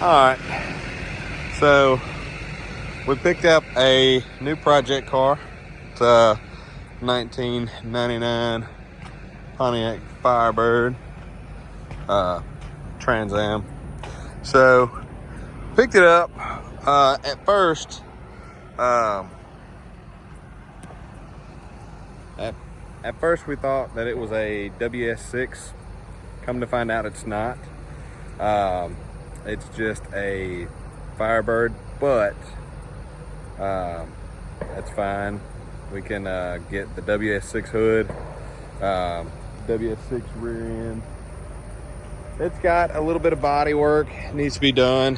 Alright, so we picked up a new project car. It's a 1999 Pontiac Firebird Trans Am. So picked it up. At first, at first we thought that it was a WS6. Come to find out, it's not. It's just a Firebird, but that's fine. We can get the WS6 hood, WS6 rear end. It's got a little bit of body work needs to be done.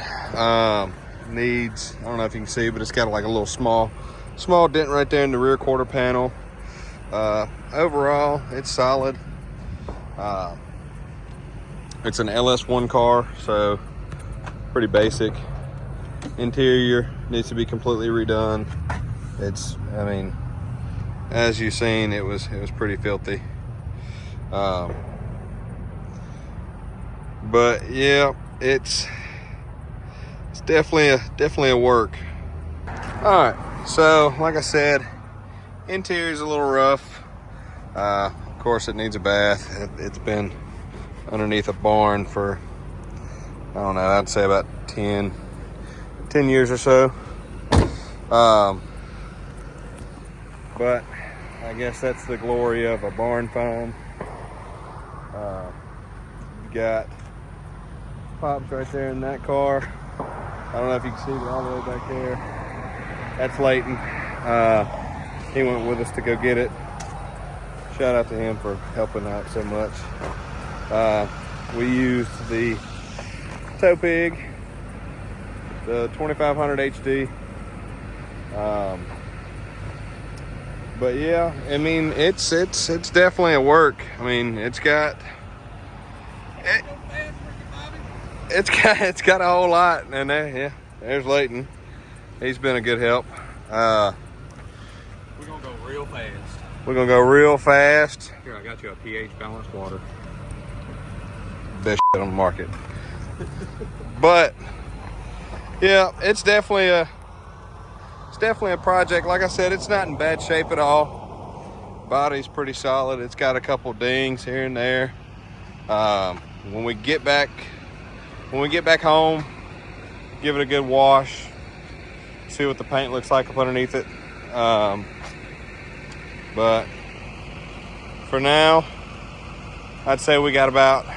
Needs, I don't know if you can see, but it's got like a little small dent right there in the rear quarter panel. Overall, it's solid. It's an LS1 car, so pretty basic. Interior needs to be completely redone. I mean, as you've seen, it was pretty filthy. But yeah, it's definitely a work. All right, so like I said, interior's a little rough. Of course, it needs a bath. It's been underneath a barn for, I don't know, I'd say about 10 years or so. But I guess that's the glory of a barn find. You got Pops right there in that car. I don't know if you can see it all the way back there. That's Leighton. He went with us to go get it. Shout out to him for helping out so much. We used the Tow Pig, the 2500 HD. But yeah, I mean, it's definitely a work. I mean, it's got a whole lot, and yeah, there's Leighton. He's been a good help. We're gonna go real fast. We're gonna go real fast. Here, I got you a pH balanced water. Best shit on the market. But yeah, it's definitely a project. Like I said, it's not in bad shape at all. Body's pretty solid. It's got a couple dings here and there. When we get back home, give it a good wash, see what the paint looks like up underneath it. But for now, I'd say we got about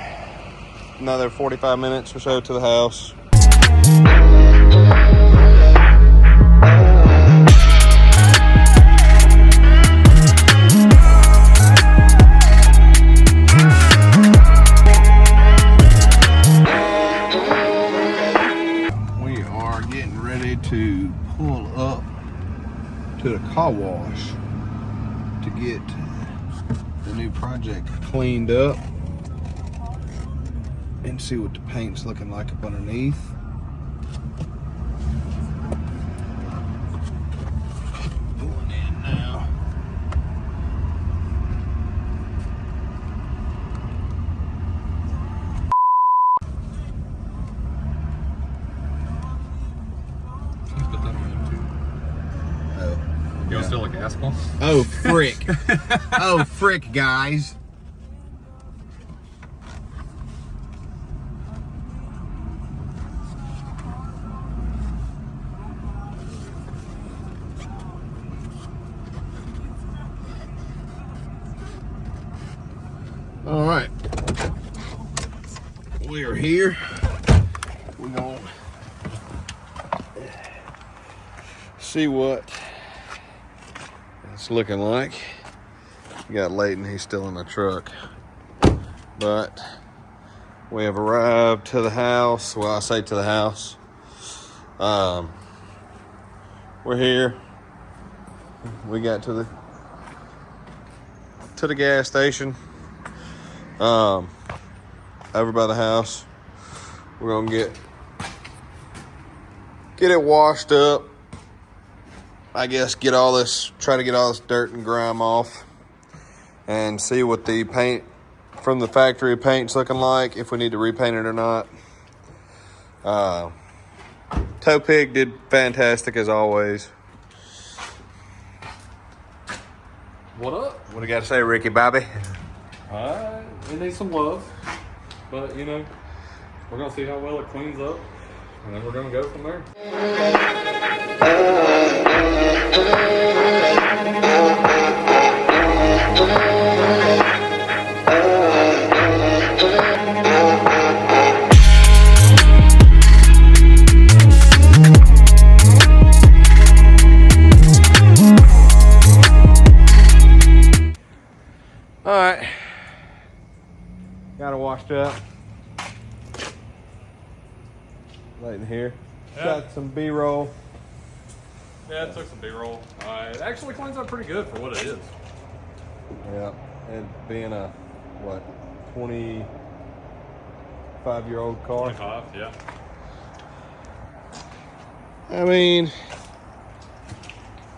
another 45 minutes or so to the house. We are getting ready to pull up to the car wash to get the new project cleaned up and see what the paint's looking like up underneath. Pulling in now. Put that on YouTube. Oh. You want still a gas pump? Oh, frick. Oh, frick, guys. All right. We are here. We're going to see what it's looking like. We got Leighton, he's still in the truck. But we have arrived to the house. Well, I say to the house. We're here. We got to the gas station. Over by the house. We're gonna get it washed up. I guess try to get all this dirt and grime off and see what the paint from the factory paint's looking like, if we need to repaint it or not. Toe Pig did fantastic as always. What up? What do you got to say, Ricky Bobby? It needs some love, but you know, we're gonna see how well it cleans up, and then we're gonna go from there. All right, got it washed up. Right in here. Yeah. Got some B-roll. Yeah, it took some B-roll. It actually cleans up pretty good for what it is. Yeah, and being a, what, 25-year-old car. 25, yeah. I mean,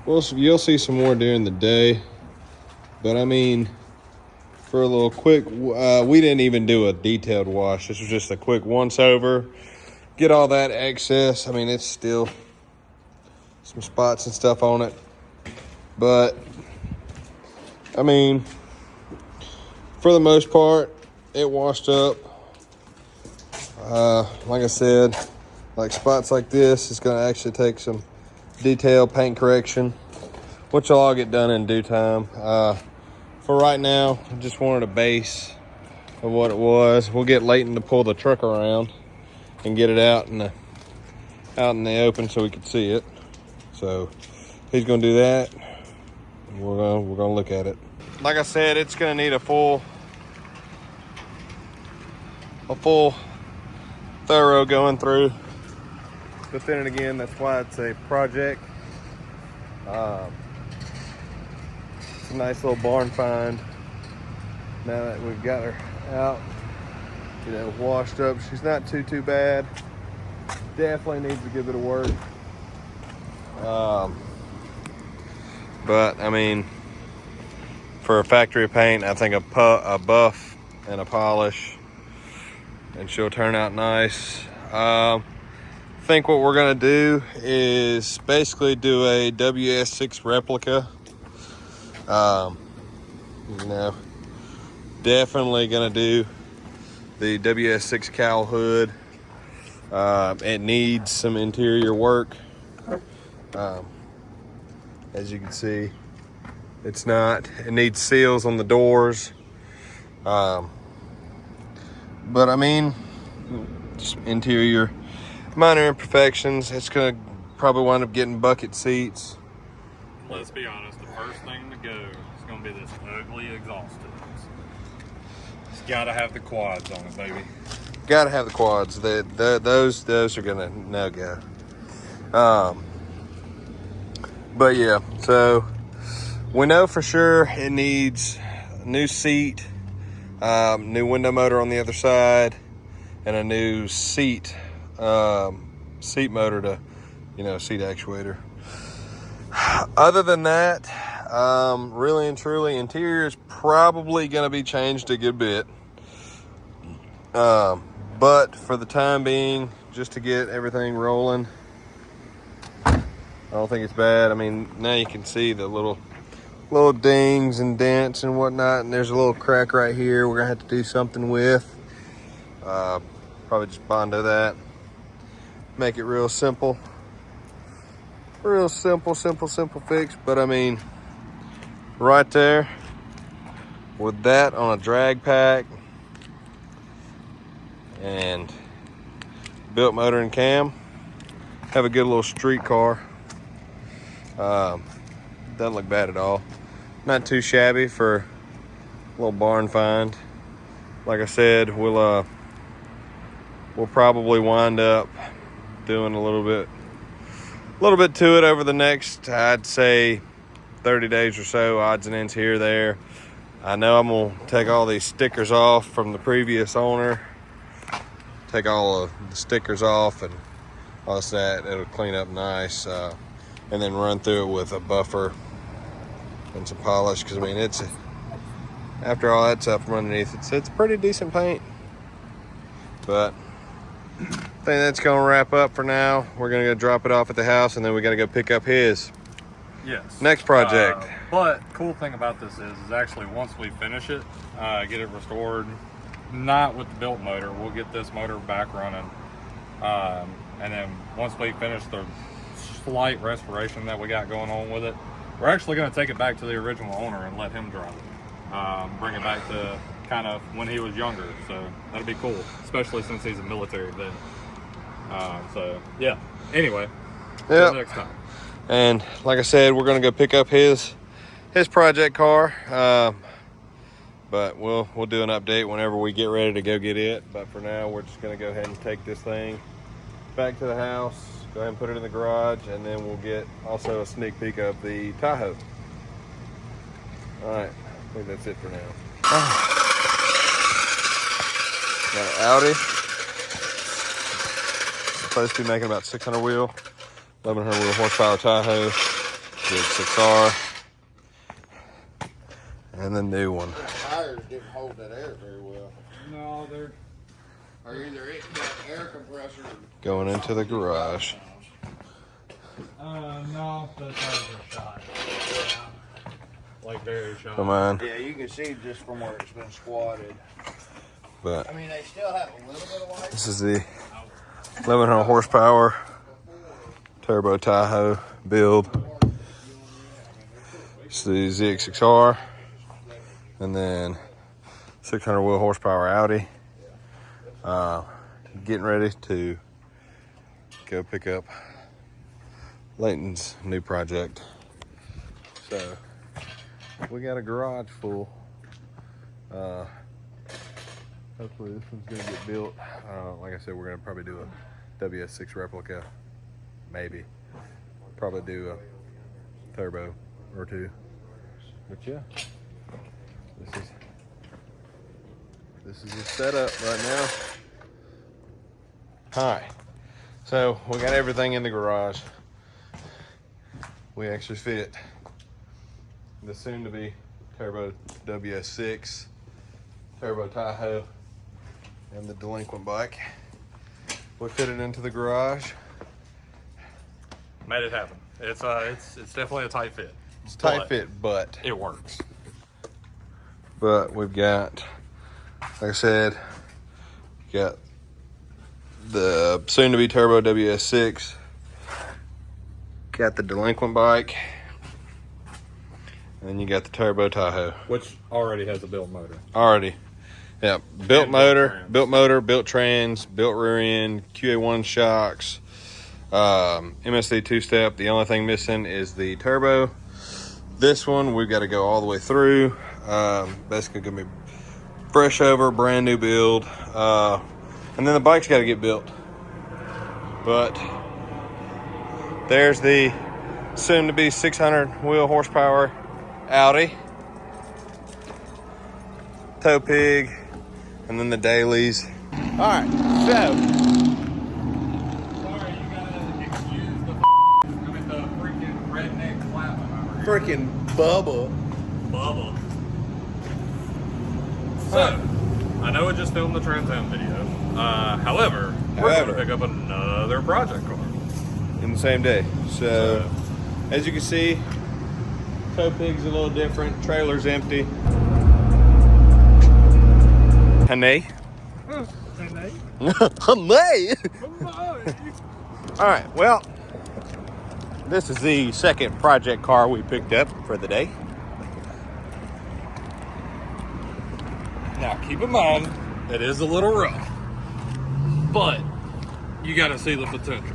you'll see some more during the day, but I mean, for a little quick, we didn't even do a detailed wash. This was just a quick once over, get all that excess. I mean, it's still some spots and stuff on it, but I mean, for the most part, it washed up. Like I said, like spots like this, it's gonna actually take some detailed paint correction, which will all get done in due time. For right now, I just wanted a base of what it was. We'll get Leighton to pull the truck around and get it out in the open so we can see it. So he's gonna do that. We're gonna look at it. Like I said, it's gonna need a full thorough going through. But then again, that's why it's a project. It's a nice little barn find. Now that we've got her out, you know, washed up. She's not too bad. Definitely needs a good bit of work. But I mean, for a factory paint, I think a buff and a polish, and she'll turn out nice. I think what we're gonna do is basically do a WS6 replica. You know, definitely gonna do the WS6 cowl hood. It needs some interior work. As you can see, it needs seals on the doors. But I mean, just interior, minor imperfections. It's gonna probably wind up getting bucket seats. Let's be honest, the first thing to go is gonna be this ugly exhaust tubes. It's gotta have the quads on it, baby. Gotta have the quads. Those are gonna no go. But yeah, so we know for sure it needs a new seat, new window motor on the other side, and a new seat motor to, you know, seat actuator. Other than that, really and truly, interior is probably going to be changed a good bit. But for the time being, just to get everything rolling, I don't think it's bad. I mean, now you can see the little dings and dents and whatnot, and there's a little crack right here we're going to have to do something with. Probably just Bondo that. Make it real simple. Real simple fix. But I mean, right there with that on a drag pack and built motor and cam, have a good little street car. Doesn't look bad at all. Not too shabby for a little barn find. Like I said, we'll probably wind up doing a little bit to it over the next, I'd say, 30 days or so, odds and ends here, there. I know I'm gonna take all these stickers off from the previous owner. Take all of the stickers off and all that. It'll clean up nice. And then run through it with a buffer and some polish. Because I mean, after all that's up from underneath, it's pretty decent paint. But think that's gonna wrap up for now. We're gonna go drop it off at the house, and then we gotta go pick up his Yes. next project. But cool thing about this is actually once we finish it, get it restored, not with the built motor, we'll get this motor back running. And then once we finish the slight restoration that we got going on with it, we're actually going to take it back to the original owner and let him drive it. Bring it back to kind of when he was younger. So that'll be cool, especially since he's a military vet. So yeah, anyway, till next time. And like I said, we're going to go pick up his project car. But we'll do an update whenever we get ready to go get it. But for now, we're just going to go ahead and take this thing back to the house, go ahead and put it in the garage, and then we'll get also a sneak peek of the Tahoe. All right, I think that's it for now. Got an Audi. Supposed to be making about 600 wheel, 1100 wheel horsepower Tahoe, WS6. And the new one. The tires didn't hold that air very well. No, they're... Or either it got air compressor. Going into the garage. No, the tires are shot. Like very shot. Come on. Yeah, you can see just from where it's been squatted. But I mean, they still have a little bit of light. this is the 1100 horsepower turbo Tahoe build. It's the ZX6R. And then 600 wheel horsepower Audi. Getting ready to go pick up Layton's new project. So we got a garage full. Hopefully this one's gonna get built. Like I said, we're gonna probably do a WS6 replica, maybe. Probably do a turbo or two. But yeah, this is the setup right now. All right, so we got everything in the garage. We actually fit the soon-to-be turbo WS6, turbo Tahoe, and the delinquent bike. We fit it into the garage. Made it happen. It's definitely a tight fit. It's a tight fit, but it works. But we've got, like I said, got the soon-to-be turbo WS6, got the delinquent bike, and then you got the turbo Tahoe. Which already has a built motor. Already. Yeah, built motor, built trans, built rear end, QA1 shocks, MSD two-step. The only thing missing is the turbo. This one we've got to go all the way through. Basically gonna be fresh over, brand new build. And then the bike's got to get built. But there's the soon-to-be 600 wheel horsepower Audi, tow pig, and then the dailies. All right, so Sorry, you gotta excuse the freaking redneck clapping over here. freaking Bubba. Bubba. So, I know I just filmed the Trans Am video. However, we're going to pick up another project car. In the same day. So, as you can see, tow pig's a little different. Trailer's empty. Honey. Honey. All right. Well, this is the second project car we picked up for the day. Now, keep in mind, it is a little rough, but you got to see the potential.